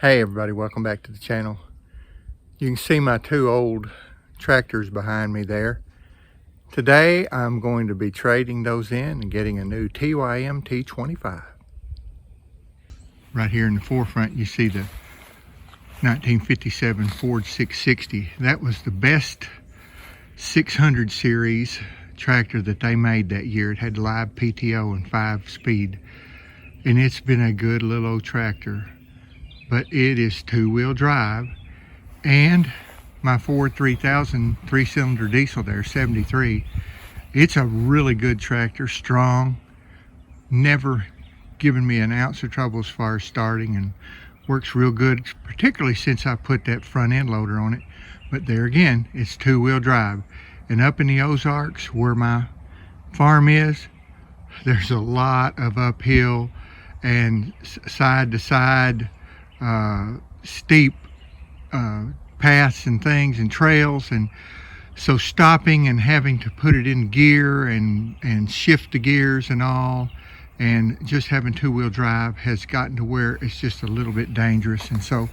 Hey everybody, welcome back to the channel. You can see my two old tractors behind me there. Today I'm going to be trading those in and getting a new TYM T25. Right here in the forefront you see the 1957 Ford 660. That was the best 600 series tractor that they made that year. It had live PTO and 5-speed, and it's been a good little old tractor. But it is two-wheel drive, and my Ford 3000 3-cylinder diesel there, 73. It's a really good tractor, strong, never given me an ounce of trouble as far as starting, and works real good, particularly since I put that front end loader on it. But there again, it's two-wheel drive. And up in the Ozarks where my farm is, there's a lot of uphill and side to side steep paths and things and trails, and so stopping and having to put it in gear and shift the gears and all, and just having two-wheel drive has gotten to where it's just a little bit dangerous. And so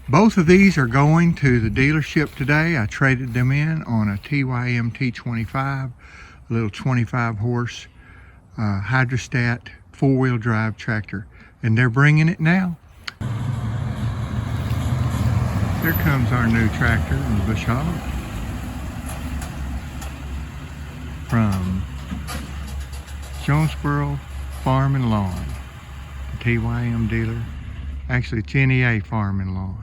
both of these are going to the dealership today. I traded them in on a TYM T25, a little 25 horse Hydrostatic 4-wheel drive tractor, and they're bringing it now. There comes our new tractor in the bush hog from Jonesboro Farm and Lawn, the TYM dealer. Actually, it's NEA Farm and Lawn.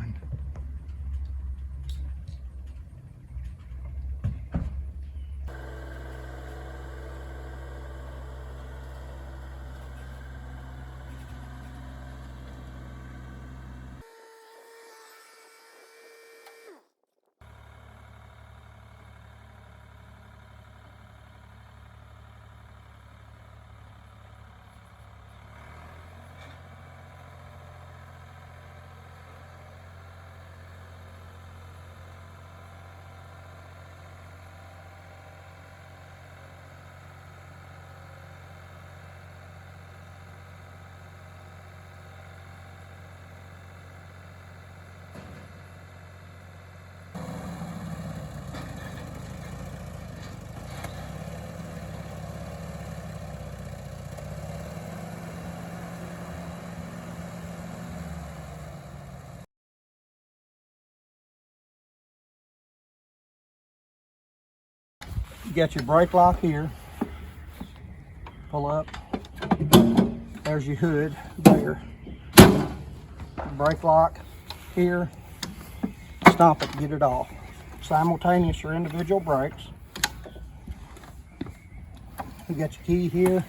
You got your brake lock here. Pull up. There's your hood there. Brake lock here. Stomp it to get it off. Simultaneous or individual brakes. You got your key here.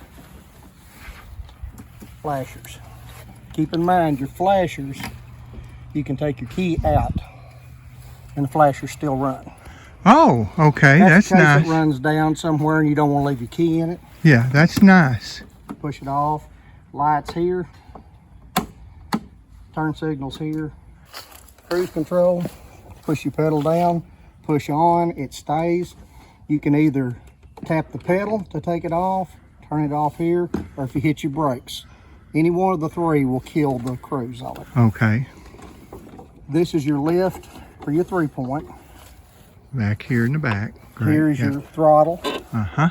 Flashers. Keep in mind your flashers, you can take your key out and the flashers still run. Oh, okay, that's nice. It runs down somewhere and you don't want to leave your key in it. Yeah, that's nice. Push it off. Lights here. Turn signals here. Cruise control. Push your pedal down. Push on. It stays. You can either tap the pedal to take it off, turn it off here, or if you hit your brakes. Any one of the three will kill the cruise on it. Okay. This is your lift for your 3-point. Back here in the back. Great. Here's your throttle. Uh-huh.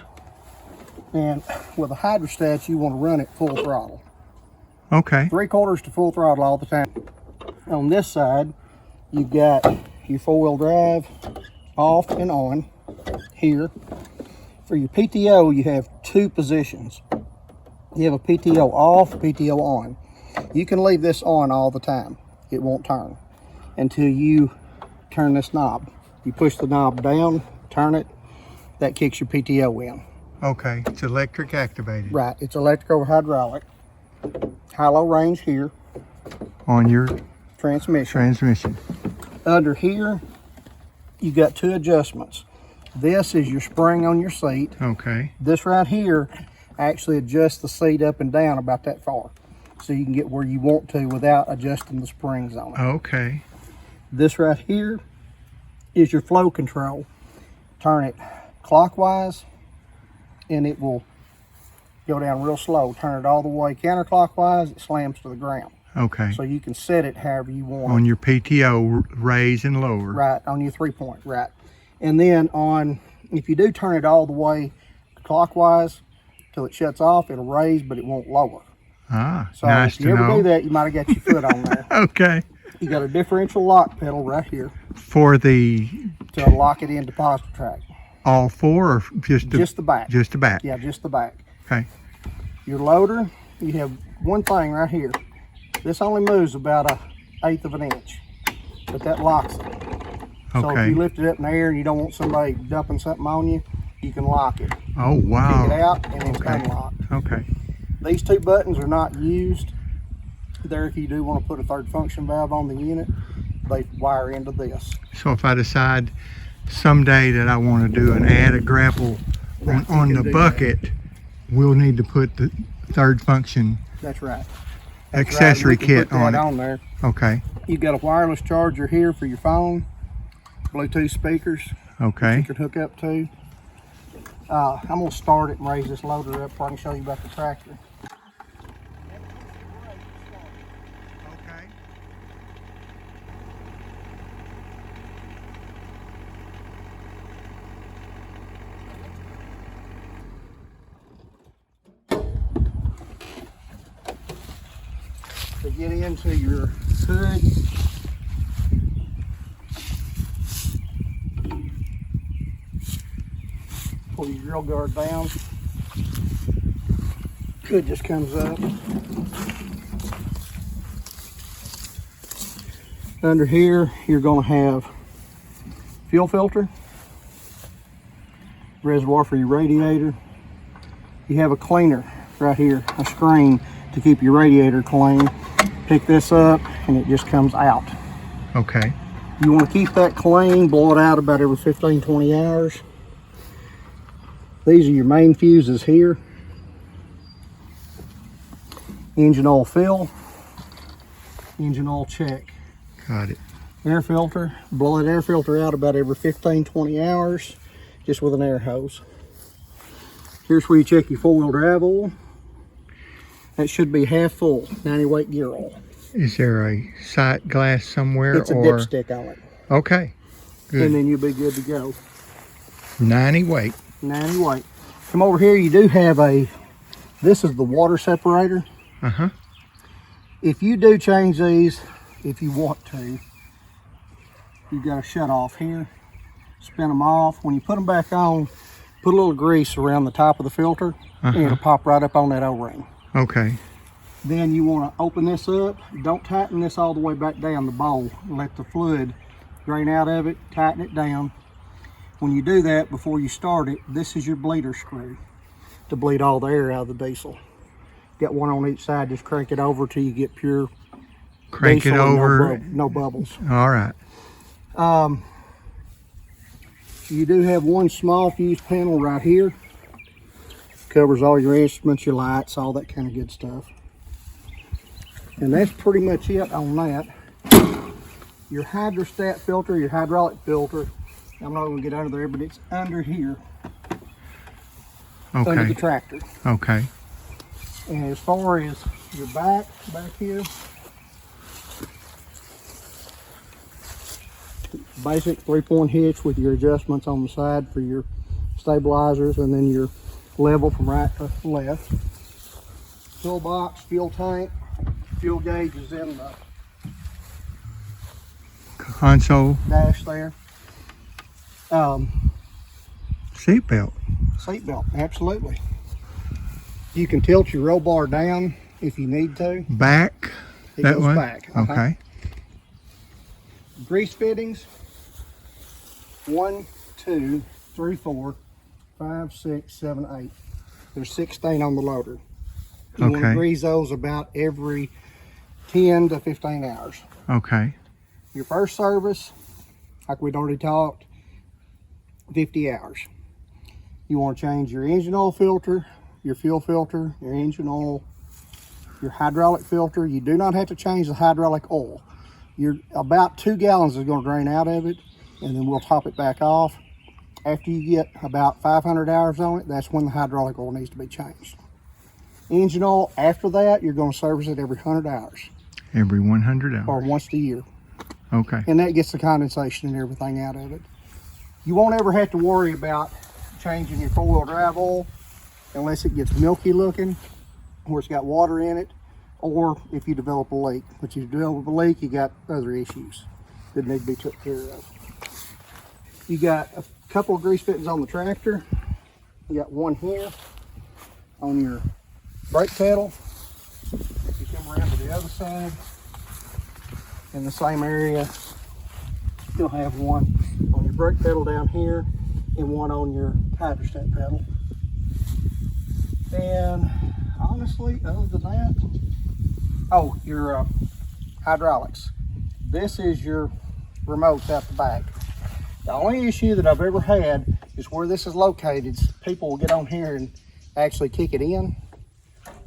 And with a hydrostatic, you want to run it full throttle. Okay. 3/4 to full throttle all the time. On this side, you've got your 4-wheel drive off and on here. For your PTO, you have two positions. You have a PTO off, PTO on. You can leave this on all the time. It won't turn until you turn this knob. You push the knob down, turn it, that kicks your PTO in. Okay, it's electric activated. Right, it's electric over hydraulic. High-low range here. On your transmission. Under here, you got two adjustments. This is your spring on your seat. Okay. This right here actually adjusts the seat up and down about that far, so you can get where you want to without adjusting the springs on it. Okay. This right here is your flow control. Turn it clockwise and it will go down real slow. Turn it all the way counterclockwise, it slams to the ground. Okay. So you can set it however you want. On your PTO, raise and lower. Right, on your 3-point, right. And then if you do turn it all the way clockwise till it shuts off, it'll raise, but it won't lower. Ah, So nice if you to ever know. do that, you might have got your foot on there. Okay. You got a differential lock pedal right here For the to lock it into positive track. all four or just the back. Just the back. Yeah, just the back. Okay. Your loader, you have one thing right here. This only moves about 1/8 of an inch, but that locks it. So if Okay. you lift it up in the air and you don't want somebody dumping something on you, you can lock it. Oh, wow. Kick it out and it's Okay. unlocked. Okay. These two buttons are not used. There, if you do want to put a third function valve on the unit, they wire into this. So if I decide someday that I want to do an add a grapple Right, on you the can do bucket, we'll need to put the third function That's right. accessory Right, we can kit put that on it. on there. Okay. You've got a wireless charger here for your phone, Bluetooth speakers you Okay. can hook up to. I'm going to start it and raise this loader up so I can show you about the tractor. Okay. To get into your hood, pull your grill guard down. Hood just comes up. Under here, you're going to have fuel filter, reservoir for your radiator. You have a cleaner right here, a screen to keep your radiator clean. Pick this up and it just comes out. Okay. You want to keep that clean, blow it out about every 15-20 hours. These are your main fuses here. Engine oil fill, engine oil check. Got it. Air filter, blow that air filter out about every 15-20 hours just with an air hose. Here's where you check your 4-wheel drive oil. That should be half full, 90 weight gear oil. Is there a sight glass somewhere? It's a or dipstick on it. Okay. Good. And then you'll be good to go. 90 weight. 90 weight. Come over here, you do have this is the water separator. Uh-huh. If you do change these, if you want to, you've got to shut off here, spin them off. When you put them back on, put a little grease around the top of the filter and it'll pop right up on that O-ring. Okay. Then you want to open this up. Don't tighten this all the way back down the bowl. Let the fluid drain out of it, tighten it down. When you do that, before you start it, this is your bleeder screw to bleed all the air out of the diesel. Got one on each side, just crank it over till you get pure Crank it diesel and over. no bubbles. All right. You do have one small fuse panel right here. Covers all your instruments, your lights, all that kind of good stuff. And that's pretty much it on that. Your hydrostat filter, your hydraulic filter, I'm not going to get under there, but it's under here, under the Okay. tractor. Okay. And as far as your back here, basic 3-point hitch with your adjustments on the side for your stabilizers, and then your level from right to left. Toolbox, fuel tank, fuel gauge is in the Console. dash there. Seat belt. Seat belt, absolutely. You can tilt your roll bar down if you need to. Back. It That goes one? back. Okay. Grease fittings. 1, 2, 3, 4, 5, 6, 7, 8. There's 16 on the loader. You want to Okay. grease those about every 10 to 15 hours. Okay. Your first service, like we'd already talked, 50 hours. You want to change your engine oil filter, your fuel filter, your engine oil, your hydraulic filter. You do not have to change the hydraulic oil. You're about 2 gallons is going to drain out of it, and then we'll top it back off. After you get about 500 hours on it, that's when the hydraulic oil needs to be changed. Engine oil, after that, you're going to service it every 100 hours. Every 100 hours. or once a year. Okay. And that gets the condensation and everything out of it. You won't ever have to worry about changing your four-wheel drive oil unless it gets milky looking, or it's got water in it, or if you develop a leak. But if you develop a leak, you got other issues that need to be took care of. You got a couple of grease fittings on the tractor. You got one here on your brake pedal. If you come around to the other side, in the same area, you'll have one on your brake pedal down here and one on your hydrostatic pedal. And honestly, other than that, oh, your hydraulics. This is your remotes out the back. The only issue that I've ever had is where this is located. People will get on here and actually kick it in.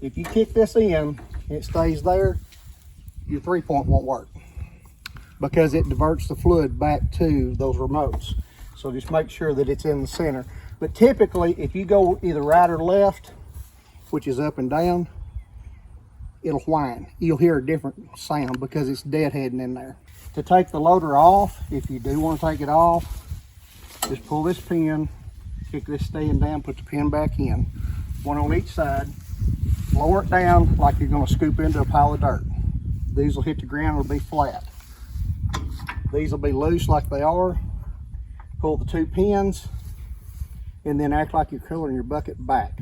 If you kick this in and it stays there, your 3-point won't work because it diverts the fluid back to those remotes. So just make sure that it's in the center. But typically, if you go either right or left, which is up and down, it'll whine. You'll hear a different sound because it's deadheading in there. To take the loader off, if you do want to take it off, just pull this pin, kick this stand down, put the pin back in. One on each side. Lower it down like you're going to scoop into a pile of dirt. These will hit the ground, it'll be flat. These will be loose like they are. Pull the 2 pins and then act like you're cooling your bucket back.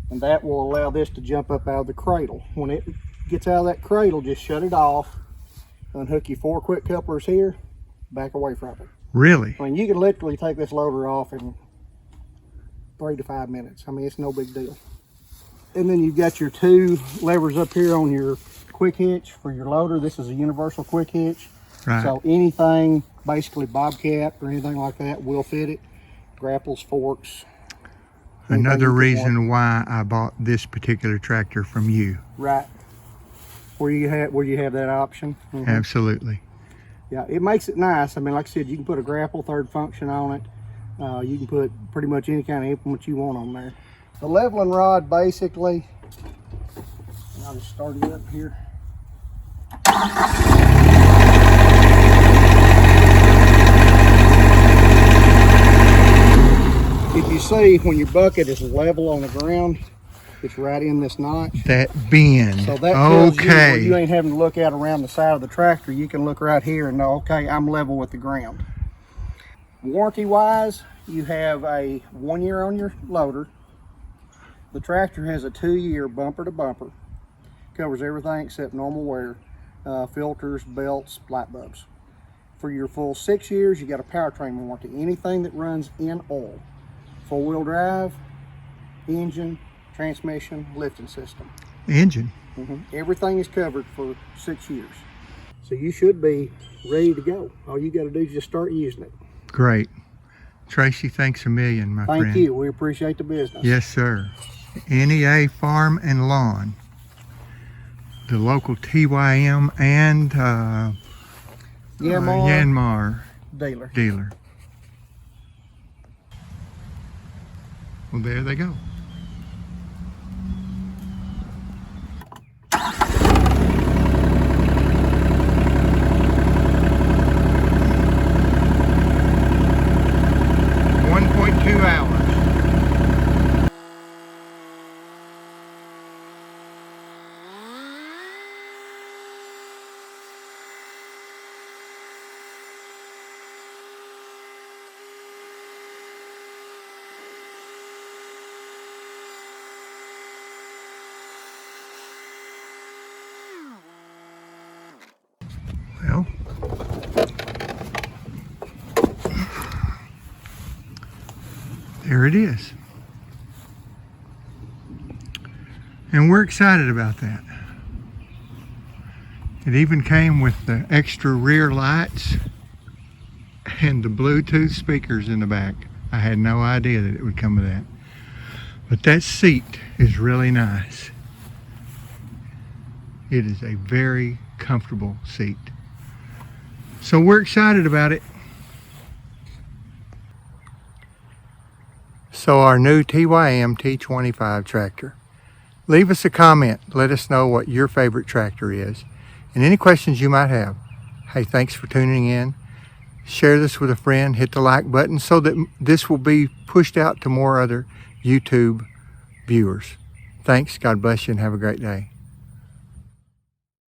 And that will allow this to jump up out of the cradle. When it gets out of that cradle, just shut it off, unhook your 4 quick couplers here, back away from it. Really? I mean, you can literally take this loader off in 3 to 5 minutes. I mean, it's no big deal. And then you've got your 2 levers up here on your quick hitch for your loader. This is a universal quick hitch. Right. So anything, basically Bobcat or anything like that, will fit it. Grapples, forks. Another reason why I bought this particular tractor from you. Right. Where you have that option. Mm-hmm. Absolutely. Yeah, it makes it nice. I mean, like I said, you can put a grapple third function on it. You can put pretty much any kind of implement you want on there. The leveling rod, basically, and I'll just start it up here. If you see, when your bucket is level on the ground, it's right in this notch. That bend. So that tells you, okay. you ain't having to look out around the side of the tractor. You can look right here and know, okay, I'm level with the ground. Warranty wise, you have a 1 year on your loader. The tractor has a 2-year bumper to bumper. Covers everything except normal wear, filters, belts, light bulbs. For your full 6 years, you got a powertrain warranty. Anything that runs in oil, 4-wheel drive, engine, transmission, lifting system. Engine. Everything is covered for 6 years. So you should be ready to go. All you got to do is just start using it. Great. Tracy, thanks a million, my friend. Thank you. We appreciate the business. Yes, sir. NEA Farm and Lawn. The local TYM and Yanmar dealer. Well, there they go. Well, there it is. And we're excited about that. It even came with the extra rear lights and the Bluetooth speakers in the back. I had no idea that it would come with that. But that seat is really nice. It is a very comfortable seat. So we're excited about it. So our new TYM T25 tractor. Leave us a comment. Let us know what your favorite tractor is. and any questions you might have. Hey, thanks for tuning in. Share this with a friend, hit the like button so that this will be pushed out to more other YouTube viewers. Thanks, God bless you, and have a great day.